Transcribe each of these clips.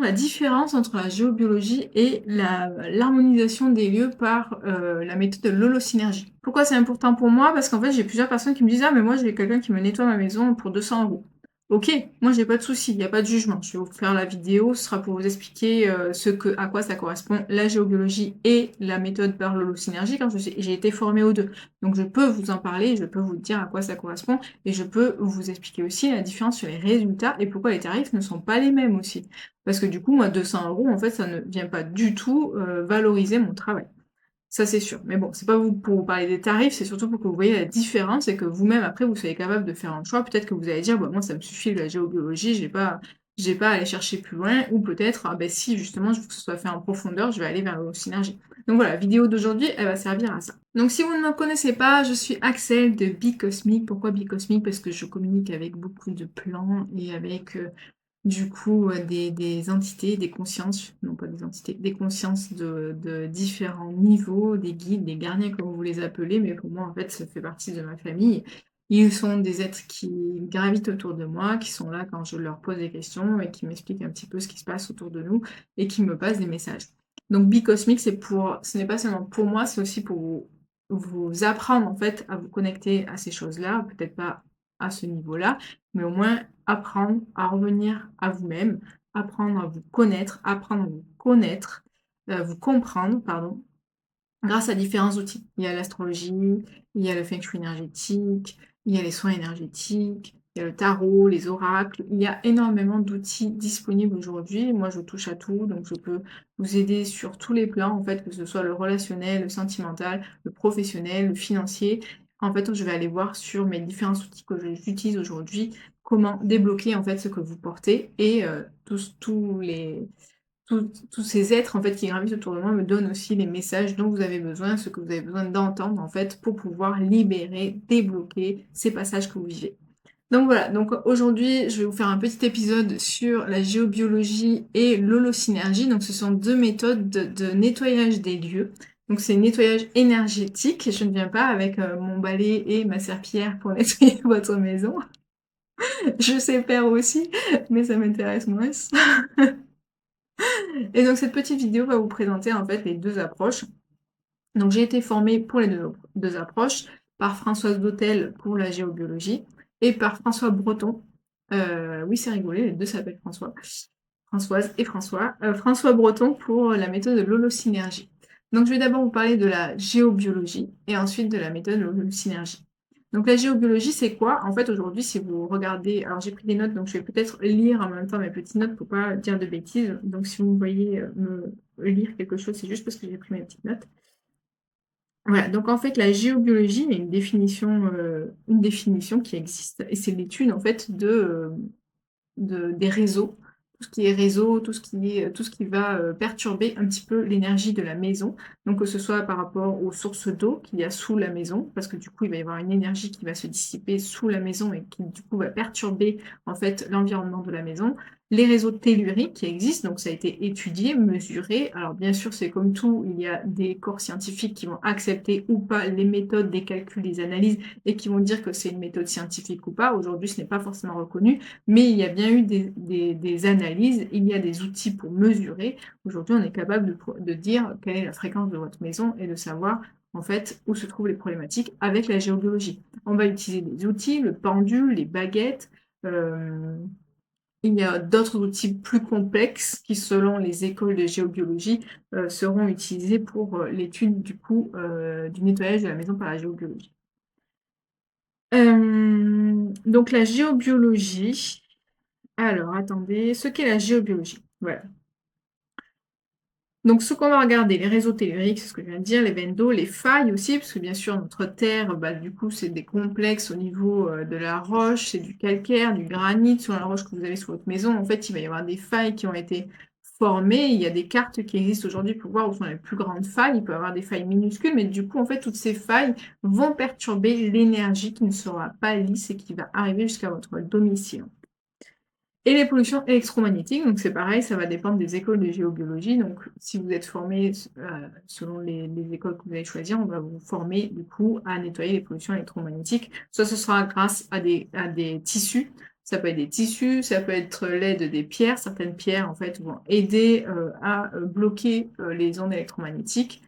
la différence entre la géobiologie et l'harmonisation des lieux par, la méthode de l'holosynergie. Pourquoi c'est important pour moi? Parce qu'en fait, j'ai plusieurs personnes qui me disent: «Ah mais moi j'ai quelqu'un qui me nettoie ma maison pour 200 €». OK, moi j'ai pas de souci, il y a pas de jugement. Je vais vous faire la vidéo, ce sera pour vous expliquer, à quoi ça correspond, la géobiologie et la méthode par l'holosynergie, quand j'ai été formée aux 2. Donc je peux vous en parler, je peux vous dire à quoi ça correspond et je peux vous expliquer aussi la différence sur les résultats et pourquoi les tarifs ne sont pas les mêmes aussi. Parce que du coup, moi 200 € en fait, ça ne vient pas du tout, valoriser mon travail. Ça, c'est sûr. Mais bon, c'est pas vous pour vous parler des tarifs, c'est surtout pour que vous voyez la différence et que vous-même, après, vous soyez capable de faire un choix. Peut-être que vous allez dire: «Bah, moi, ça me suffit la géobiologie, j'ai pas à aller chercher plus loin» ou peut-être: «Ah beh, si, justement, je veux que ce soit fait en profondeur, je vais aller vers le synergie». Donc voilà, la vidéo d'aujourd'hui, elle va servir à ça. Donc si vous ne me connaissez pas, je suis Axel de Bicosmic. Pourquoi Bicosmic? Parce que je communique avec beaucoup de plans et avec, du coup, des entités, des consciences, non pas des entités, des consciences de différents niveaux, des guides, des gardiens comme vous les appelez, mais pour moi en fait ça fait partie de ma famille. Ils sont des êtres qui gravitent autour de moi, qui sont là quand je leur pose des questions et qui m'expliquent un petit peu ce qui se passe autour de nous et qui me passent des messages. Donc Bicosmique, ce n'est pas seulement pour moi, c'est aussi pour vous apprendre en fait à vous connecter à ces choses-là, peut-être pas à ce niveau-là, mais au moins apprendre à revenir à vous-même, apprendre à vous connaître, apprendre à vous connaître, vous comprendre, pardon, grâce à différents outils. Il y a l'astrologie, il y a le feng shui énergétique, il y a les soins énergétiques, il y a le tarot, les oracles. Il y a énormément d'outils disponibles aujourd'hui. Moi, je touche à tout, donc je peux vous aider sur tous les plans, en fait, que ce soit le relationnel, le sentimental, le professionnel, le financier. En fait, je vais aller voir sur mes différents outils que j'utilise aujourd'hui, comment débloquer, en fait, ce que vous portez et tous ces êtres, en fait, qui gravitent autour de moi me donnent aussi les messages dont vous avez besoin, ce que vous avez besoin d'entendre, en fait, pour pouvoir libérer, débloquer ces passages que vous vivez. Donc voilà, donc aujourd'hui, je vais vous faire un petit épisode sur la géobiologie et l'holosynergie. Donc ce sont 2 méthodes de nettoyage des lieux. Donc c'est nettoyage énergétique. Je ne viens pas avec, mon balai et ma serpillière pour nettoyer votre maison. Je sais faire aussi, mais ça m'intéresse moins. Et donc cette petite vidéo va vous présenter en fait les 2 approches. Donc j'ai été formée pour les deux approches, par Françoise Dautel pour la géobiologie et par François Breton. Oui, c'est rigolé, les 2 s'appellent François. Françoise et François. François Breton pour la méthode de l'holosynergie. Donc je vais d'abord vous parler de la géobiologie et ensuite de la méthode de l'holosynergie. Donc la géobiologie, c'est quoi? En fait, aujourd'hui, si vous regardez, alors j'ai pris des notes, donc je vais peut-être lire en même temps mes petites notes pour pas dire de bêtises. Donc si vous me voyez me lire quelque chose, c'est juste parce que j'ai pris mes petites notes. Voilà, donc en fait, la géobiologie, il y a une définition qui existe et c'est l'étude en fait des réseaux, tout ce qui est réseau, tout ce qui va, perturber un petit peu l'énergie de la maison. Donc que ce soit par rapport aux sources d'eau qu'il y a sous la maison, parce que du coup, il va y avoir une énergie qui va se dissiper sous la maison et qui du coup va perturber en fait l'environnement de la maison. Les réseaux telluriques qui existent, donc ça a été étudié, mesuré. Alors bien sûr, c'est comme tout, il y a des corps scientifiques qui vont accepter ou pas les méthodes, des calculs, des analyses et qui vont dire que c'est une méthode scientifique ou pas. Aujourd'hui, ce n'est pas forcément reconnu. Mais il y a bien eu des analyses, il y a des outils pour mesurer. Aujourd'hui, on est capable de dire quelle est la fréquence de votre maison et de savoir, en fait, où se trouvent les problématiques avec la géobiologie. On va utiliser des outils, le pendule, les baguettes, hem, il y a d'autres outils plus complexes qui, selon les écoles de géobiologie, seront utilisés pour, l'étude du coup, du nettoyage de la maison par la géobiologie. Donc la géobiologie, alors attendez, ce qu'est la géobiologie, voilà. Donc ce qu'on va regarder, les réseaux telluriques, c'est ce que je viens de dire, les veines d'eau, les failles aussi, parce que bien sûr notre terre, bah, du coup c'est des complexes au niveau, de la roche, c'est du calcaire, du granit sur la roche que vous avez sur votre maison. En fait, il va y avoir des failles qui ont été formées. Il y a des cartes qui existent aujourd'hui pour voir où sont les plus grandes failles. Il peut y avoir des failles minuscules, mais du coup, en fait, toutes ces failles vont perturber l'énergie qui ne sera pas lisse et qui va arriver jusqu'à votre domicile. Et les pollutions électromagnétiques, donc c'est pareil, ça va dépendre des écoles de géobiologie. Donc si vous êtes formé selon les écoles que vous allez choisir, on va vous former du coup à nettoyer les pollutions électromagnétiques. Soit ce sera grâce à des tissus, Ça peut être des tissus, ça peut être l'aide des pierres. Certaines pierres, en fait, vont aider, à, bloquer, les ondes électromagnétiques.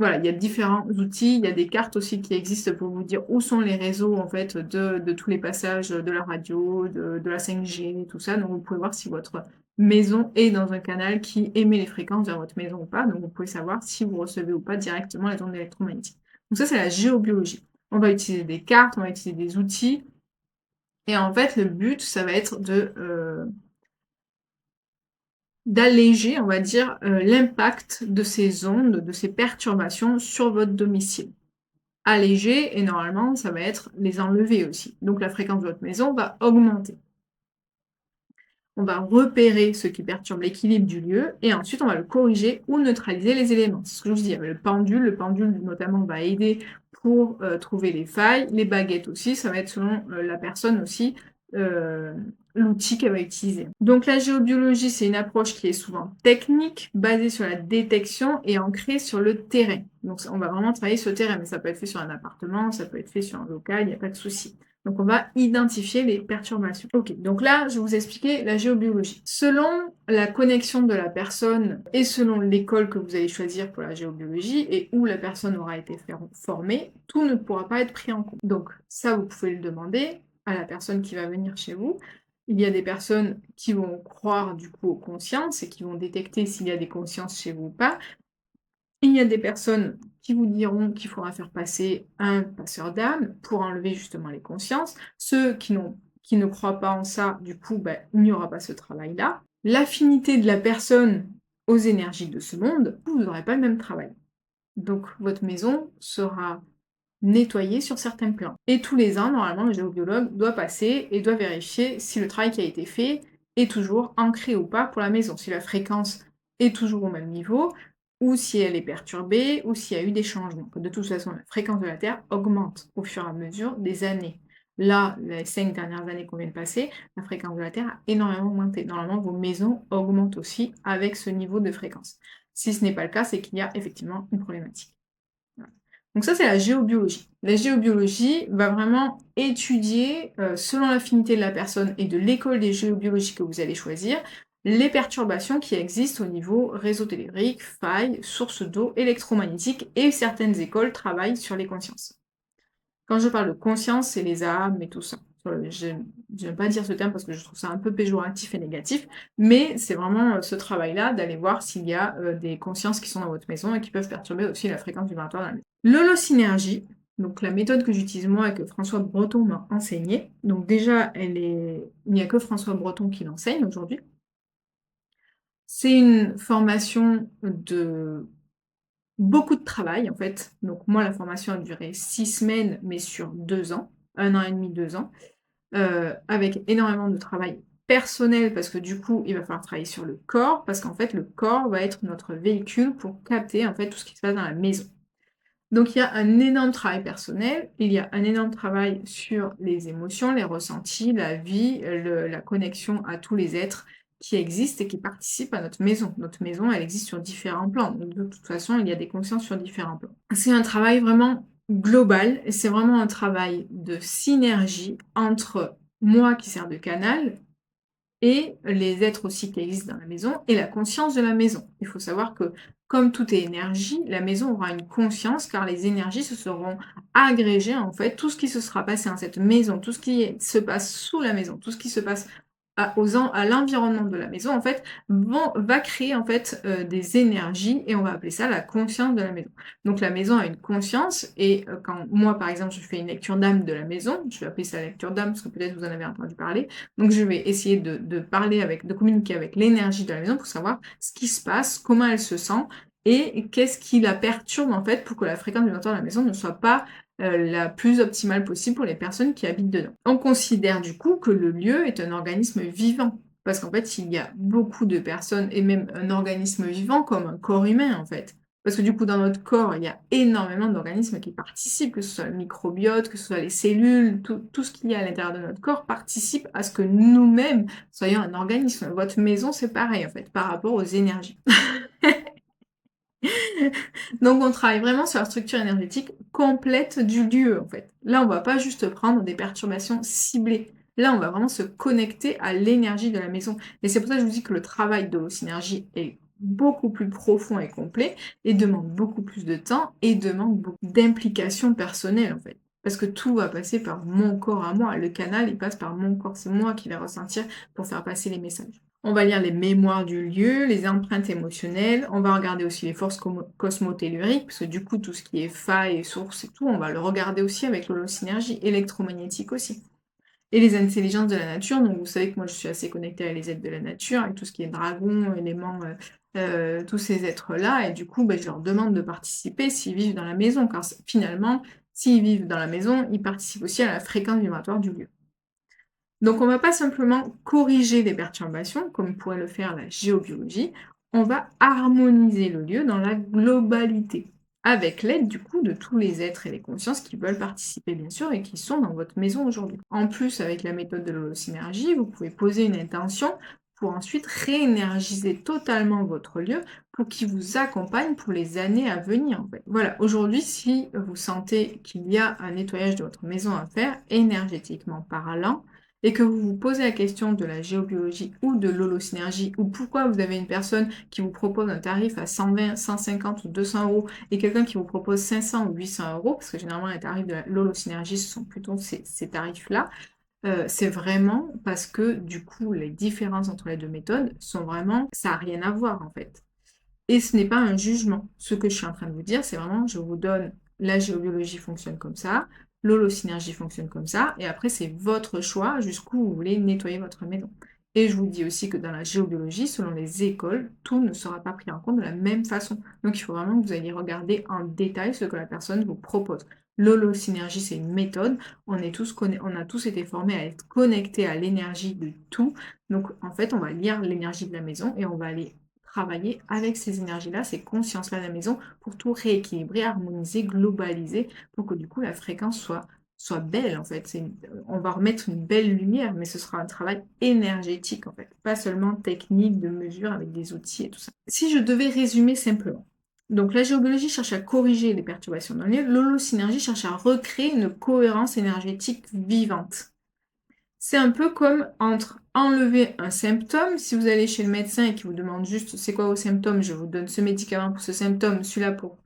Voilà, il y a différents outils, il y a des cartes aussi qui existent pour vous dire où sont les réseaux en fait de tous les passages, de la radio, de la 5G, tout ça. Donc vous pouvez voir si votre maison est dans un canal qui émet les fréquences vers votre maison ou pas. Donc vous pouvez savoir si vous recevez ou pas directement les ondes électromagnétiques. Donc ça, c'est la géobiologie. On va utiliser des cartes, on va utiliser des outils et en fait, le but, ça va être d'alléger, on va dire, l'impact de ces ondes, de ces perturbations sur votre domicile. Alléger et normalement, ça va être les enlever aussi. Donc la fréquence de votre maison va augmenter. On va repérer ce qui perturbe l'équilibre du lieu et ensuite on va le corriger ou neutraliser les éléments. C'est ce que je vous dis, le pendule notamment va aider pour trouver les failles, les baguettes aussi, ça va être selon la personne aussi, euh, l'outil qu'elle va utiliser. Donc la géobiologie, c'est une approche qui est souvent technique, basée sur la détection et ancrée sur le terrain. Donc on va vraiment travailler sur le terrain, mais ça peut être fait sur un appartement, ça peut être fait sur un local, il n'y a pas de souci. Donc, on va identifier les perturbations. Ok, donc là, je vais vous expliquer la géobiologie. Selon la connexion de la personne et selon l'école que vous allez choisir pour la géobiologie et où la personne aura été formée, tout ne pourra pas être pris en compte. Donc, ça, vous pouvez le demander à la personne qui va venir chez vous. Il y a des personnes qui vont croire du coup aux consciences et qui vont détecter s'il y a des consciences chez vous ou pas. Il y a des personnes qui vous diront qu'il faudra faire passer un passeur d'âme pour enlever justement les consciences. Ceux qui ne croient pas en ça, du coup, il n'y aura pas ce travail-là. L'affinité de la personne aux énergies de ce monde, vous n'aurez pas le même travail. Donc votre maison sera nettoyée sur certains plans. Et tous les ans, normalement, le géobiologue doit passer et doit vérifier si le travail qui a été fait est toujours ancré ou pas pour la maison, si la fréquence est toujours au même niveau, ou si elle est perturbée, ou s'il y a eu des changements. De toute façon, la fréquence de la Terre augmente au fur et à mesure des années. Là, les 5 dernières années qu'on vient de passer, la fréquence de la Terre a énormément augmenté. Normalement, vos maisons augmentent aussi avec ce niveau de fréquence. Si ce n'est pas le cas, c'est qu'il y a effectivement une problématique. Voilà. Donc ça, c'est la géobiologie. La géobiologie va vraiment étudier, selon l'affinité de la personne et de l'école des géobiologies que vous allez choisir, les perturbations qui existent au niveau réseau téléphonique, failles, sources d'eau, électromagnétiques, et certaines écoles travaillent sur les consciences. Quand je parle de conscience, c'est les âmes et tout ça. Je n'aime pas dire ce terme parce que je trouve ça un peu péjoratif et négatif, mais c'est vraiment ce travail-là d'aller voir s'il y a des consciences qui sont dans votre maison et qui peuvent perturber aussi la fréquence vibratoire de la maison. L'holosynergie, donc la méthode que j'utilise moi et que François Breton m'a enseignée, donc déjà, il n'y a que François Breton qui l'enseigne aujourd'hui. C'est une formation de beaucoup de travail en fait. Donc moi, la formation a duré 6 semaines, mais sur 2 ans, 1 an et demi, 2 ans, avec énormément de travail personnel parce que du coup, il va falloir travailler sur le corps parce qu'en fait, le corps va être notre véhicule pour capter en fait tout ce qui se passe dans la maison. Donc il y a un énorme travail personnel, il y a un énorme travail sur les émotions, les ressentis, la vie, la connexion à tous les êtres qui existent et qui participent à notre maison. Notre maison, elle existe sur différents plans. Donc de toute façon, il y a des consciences sur différents plans. C'est un travail vraiment global et c'est vraiment un travail de synergie entre moi qui sert de canal et les êtres aussi qui existent dans la maison et la conscience de la maison. Il faut savoir que comme tout est énergie, la maison aura une conscience car les énergies se seront agrégées en fait, tout ce qui se sera passé dans cette maison, tout ce qui se passe sous la maison, tout ce qui se passe à l'environnement de la maison, en fait, va créer en fait des énergies et on va appeler ça la conscience de la maison. Donc la maison a une conscience et quand moi par exemple je fais une lecture d'âme de la maison, je vais appeler ça la lecture d'âme parce que peut-être vous en avez entendu parler, donc je vais essayer de parler de communiquer avec l'énergie de la maison pour savoir ce qui se passe, comment elle se sent et qu'est-ce qui la perturbe en fait pour que la fréquence vibratoire de la maison ne soit pas la plus optimale possible pour les personnes qui habitent dedans. On considère du coup que le lieu est un organisme vivant, parce qu'en fait, il y a beaucoup de personnes, et même un organisme vivant comme un corps humain en fait. Parce que du coup, dans notre corps, il y a énormément d'organismes qui participent, que ce soit le microbiote, que ce soit les cellules, tout ce qu'il y a à l'intérieur de notre corps participe à ce que nous-mêmes soyons un organisme. Votre maison, c'est pareil en fait, par rapport aux énergies. Donc on travaille vraiment sur la structure énergétique complète du lieu en fait. Là, on va pas juste prendre des perturbations ciblées. Là, on va vraiment se connecter à l'énergie de la maison et c'est pour ça que je vous dis que le travail de l'holosynergie est beaucoup plus profond et complet et demande beaucoup plus de temps et demande beaucoup d'implication personnelle, en fait. Parce que tout va passer par mon corps à moi. Le canal, il passe par mon corps. C'est moi qui vais ressentir pour faire passer les messages. On va lire les mémoires du lieu, les empreintes émotionnelles, on va regarder aussi les forces cosmotelluriques, parce que du coup, tout ce qui est failles et sources et tout, on va le regarder aussi avec l'holosynergie électromagnétique aussi. Et les intelligences de la nature, donc vous savez que moi je suis assez connectée à les êtres de la nature, avec tout ce qui est dragon, éléments, tous ces êtres-là, et du coup, je leur demande de participer s'ils vivent dans la maison, car finalement, s'ils vivent dans la maison, ils participent aussi à la fréquence vibratoire du lieu. Donc on va pas simplement corriger les perturbations, comme pourrait le faire la géobiologie, on va harmoniser le lieu dans la globalité, avec l'aide du coup de tous les êtres et les consciences qui veulent participer bien sûr et qui sont dans votre maison aujourd'hui. En plus, avec la méthode de l'holosynergie, vous pouvez poser une intention pour ensuite réénergiser totalement votre lieu pour qu'il vous accompagne pour les années à venir en fait. Voilà, aujourd'hui si vous sentez qu'il y a un nettoyage de votre maison à faire, énergétiquement parlant, et que vous vous posez la question de la géobiologie ou de l'holosynergie, ou pourquoi vous avez une personne qui vous propose un tarif à 120, 150 ou 200 euros et quelqu'un qui vous propose 500 ou 800 euros, parce que généralement les tarifs de l'holosynergie, ce sont plutôt ces tarifs-là, c'est vraiment parce que du coup, les différences entre les deux méthodes sont vraiment, ça n'a rien à voir en fait. Et ce n'est pas un jugement. Ce que je suis en train de vous dire, c'est vraiment, je vous donne, la géobiologie fonctionne comme ça, l'holosynergie fonctionne comme ça, et après c'est votre choix jusqu'où vous voulez nettoyer votre maison. Et je vous dis aussi que dans la géobiologie, selon les écoles, tout ne sera pas pris en compte de la même façon. Donc il faut vraiment que vous alliez regarder en détail ce que la personne vous propose. L'holosynergie, c'est une méthode. On a tous été formés à être connectés à l'énergie de tout. Donc en fait, on va lire l'énergie de la maison et on va aller travailler avec ces énergies-là, ces consciences-là de la maison pour tout rééquilibrer, harmoniser, globaliser, pour que du coup la fréquence soit belle en fait. On va remettre une belle lumière, mais ce sera un travail énergétique en fait, pas seulement technique, de mesure avec des outils et tout ça. Si je devais résumer simplement, donc la géobiologie cherche à corriger les perturbations dans le lieu, l'holosynergie cherche à recréer une cohérence énergétique vivante. C'est un peu comme entre enlever un symptôme, si vous allez chez le médecin et qu'il vous demande juste c'est quoi vos symptômes, je vous donne ce médicament pour ce symptôme, celui-là pour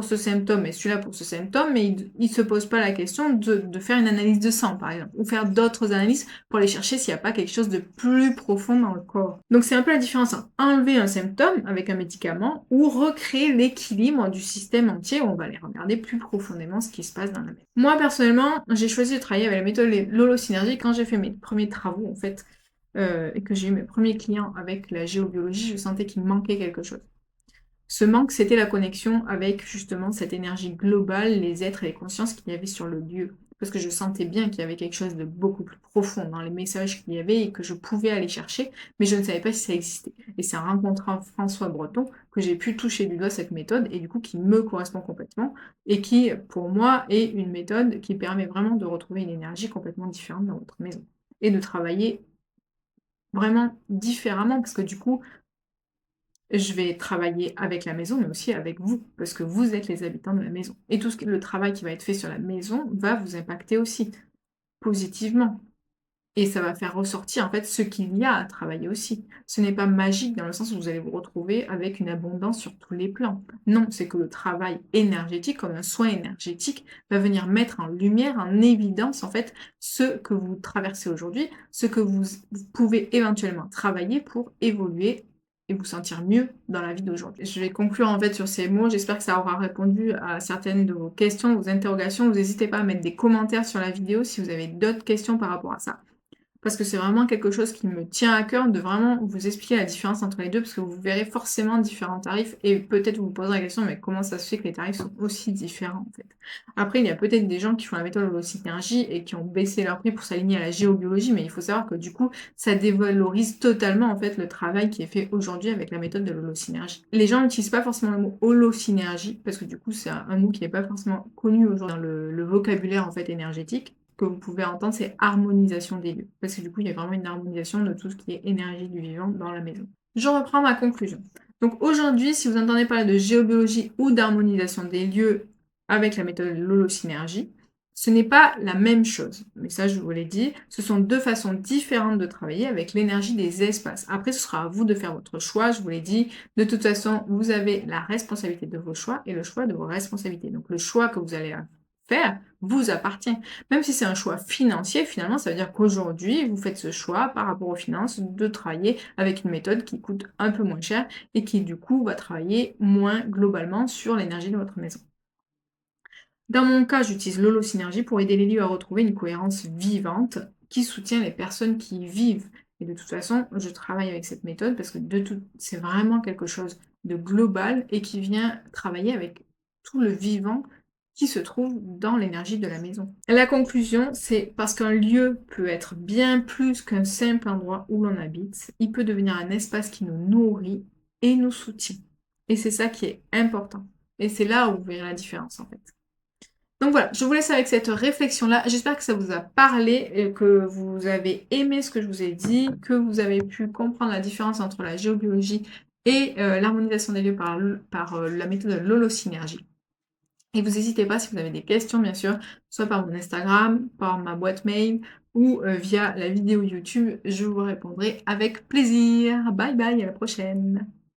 ce symptôme et celui-là pour ce symptôme, mais il ne se pose pas la question de faire une analyse de sang, par exemple, ou faire d'autres analyses pour aller chercher s'il n'y a pas quelque chose de plus profond dans le corps. Donc c'est un peu la différence entre enlever un symptôme avec un médicament ou recréer l'équilibre du système entier où on va aller regarder plus profondément ce qui se passe dans la médecine. Moi personnellement, j'ai choisi de travailler avec la méthode l'holosynergie quand j'ai fait mes premiers travaux en fait, et que j'ai eu mes premiers clients avec la géobiologie, je sentais qu'il me manquait quelque chose. Ce manque, c'était la connexion avec justement cette énergie globale, les êtres et les consciences qu'il y avait sur le lieu. Parce que je sentais bien qu'il y avait quelque chose de beaucoup plus profond dans les messages qu'il y avait et que je pouvais aller chercher, mais je ne savais pas si ça existait. Et c'est en rencontrant François Breton que j'ai pu toucher du doigt cette méthode et du coup qui me correspond complètement et qui, pour moi, est une méthode qui permet vraiment de retrouver une énergie complètement différente dans votre maison et de travailler vraiment différemment parce que du coup, je vais travailler avec la maison, mais aussi avec vous, parce que vous êtes les habitants de la maison. Et tout le travail qui va être fait sur la maison va vous impacter aussi, positivement. Et ça va faire ressortir en fait ce qu'il y a à travailler aussi. Ce n'est pas magique dans le sens où vous allez vous retrouver avec une abondance sur tous les plans. Non, c'est que le travail énergétique, comme un soin énergétique, va venir mettre en lumière, en évidence en fait, ce que vous traversez aujourd'hui, ce que vous pouvez éventuellement travailler pour évoluer et vous sentir mieux dans la vie d'aujourd'hui. Je vais conclure en fait sur ces mots. J'espère que ça aura répondu à certaines de vos questions, vos interrogations. Vous n'hésitez pas à mettre des commentaires sur la vidéo si vous avez d'autres questions par rapport à ça. Parce que c'est vraiment quelque chose qui me tient à cœur de vraiment vous expliquer la différence entre les deux, parce que vous verrez forcément différents tarifs, et peut-être vous vous poserez la question, mais comment ça se fait que les tarifs sont aussi différents, en fait. Après, il y a peut-être des gens qui font la méthode holosynergie et qui ont baissé leur prix pour s'aligner à la géobiologie, mais il faut savoir que du coup, ça dévalorise totalement, en fait, le travail qui est fait aujourd'hui avec la méthode de l'holosynergie. Les gens n'utilisent pas forcément le mot holosynergie, parce que du coup, c'est un mot qui n'est pas forcément connu aujourd'hui dans le vocabulaire, en fait, énergétique que vous pouvez entendre, c'est harmonisation des lieux. Parce que du coup, il y a vraiment une harmonisation de tout ce qui est énergie du vivant dans la maison. Je reprends ma conclusion. Donc aujourd'hui, si vous entendez parler de géobiologie ou d'harmonisation des lieux avec la méthode de l'holosynergie, Ce n'est pas la même chose, mais ça je vous l'ai dit, ce sont 2 façons différentes de travailler avec l'énergie des espaces. Après ce sera à vous de faire votre choix, je vous l'ai dit, de toute façon vous avez la responsabilité de vos choix et le choix de vos responsabilités. Donc le choix que vous allez, faire vous appartient. Même si c'est un choix financier, finalement ça veut dire qu'aujourd'hui vous faites ce choix par rapport aux finances de travailler avec une méthode qui coûte un peu moins cher et qui du coup va travailler moins globalement sur l'énergie de votre maison. Dans mon cas, j'utilise l'holosynergie pour aider les lieux à retrouver une cohérence vivante qui soutient les personnes qui y vivent. Et de toute façon, je travaille avec cette méthode parce que c'est vraiment quelque chose de global et qui vient travailler avec tout le vivant qui se trouve dans l'énergie de la maison. La conclusion, c'est parce qu'un lieu peut être bien plus qu'un simple endroit où l'on habite, il peut devenir un espace qui nous nourrit et nous soutient. Et c'est ça qui est important. Et c'est là où vous verrez la différence en fait. Donc voilà, je vous laisse avec cette réflexion-là. J'espère que ça vous a parlé et que vous avez aimé ce que je vous ai dit, que vous avez pu comprendre la différence entre la géobiologie et l'harmonisation des lieux par la méthode de l'holosynergie. Et vous n'hésitez pas si vous avez des questions, bien sûr, soit par mon Instagram, par ma boîte mail ou via la vidéo YouTube, je vous répondrai avec plaisir. Bye bye, à la prochaine.